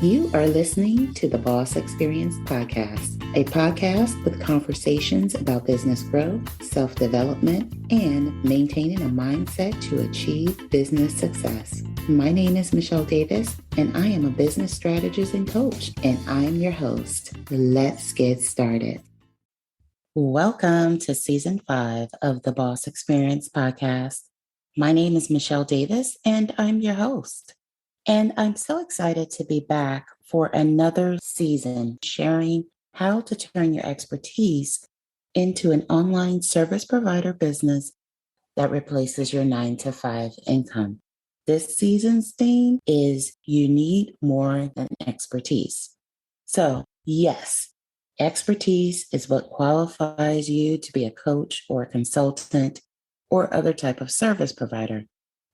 You are listening to the Boss Experience Podcast, a podcast with conversations about business growth, self-development, and maintaining a mindset to achieve business success. My name is Michele Davis, and I am a business strategist and coach, and I am your host. Let's get started. Welcome to Season 5 of the Boss Experience Podcast. My name is Michele Davis, and I'm your host. And I'm so excited to be back for another season, sharing how to turn your expertise into an online service provider business that replaces your 9-to-5 income. This season's theme is you need more than expertise. So, yes, expertise is what qualifies you to be a coach or a consultant or other type of service provider.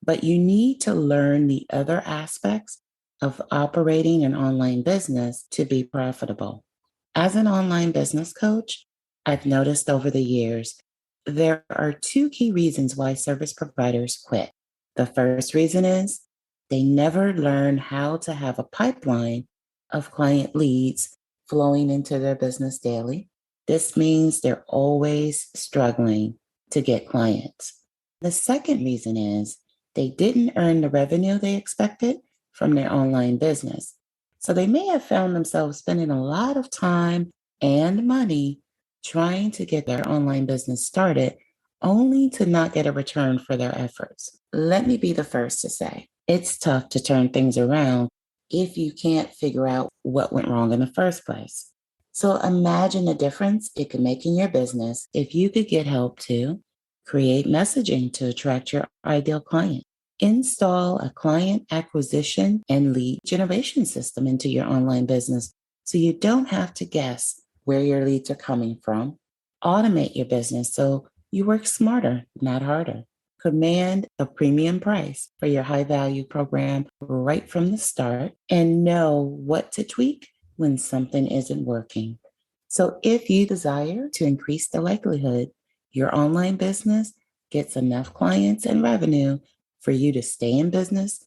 But you need to learn the other aspects of operating an online business to be profitable. As an online business coach, I've noticed over the years, there are two key reasons why service providers quit. The first reason is they never learn how to have a pipeline of client leads flowing into their business daily. This means they're always struggling to get clients. The second reason is they didn't earn the revenue they expected from their online business. So they may have found themselves spending a lot of time and money trying to get their online business started, only to not get a return for their efforts. Let me be the first to say, it's tough to turn things around if you can't figure out what went wrong in the first place. So imagine the difference it could make in your business if you could get help to create messaging to attract your ideal client. Install a client acquisition and lead generation system into your online business so you don't have to guess where your leads are coming from. Automate your business so you work smarter, not harder. Command a premium price for your high-value program right from the start and know what to tweak when something isn't working. So if you desire to increase the likelihood your online business gets enough clients and revenue for you to stay in business,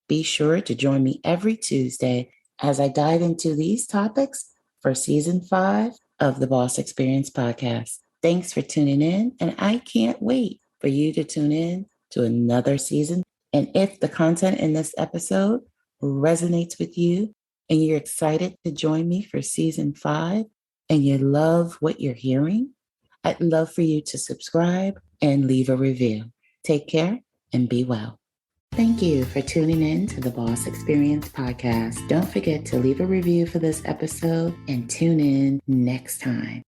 be sure to join me every Tuesday as I dive into these topics for Season 5 of the Boss Experience Podcast. Thanks for tuning in, and I can't wait for you to tune in to another season. And if the content in this episode resonates with you and you're excited to join me for Season 5 and you love what you're hearing, I'd love for you to subscribe and leave a review. Take care and be well. Thank you for tuning in to the Boss Experience Podcast. Don't forget to leave a review for this episode and tune in next time.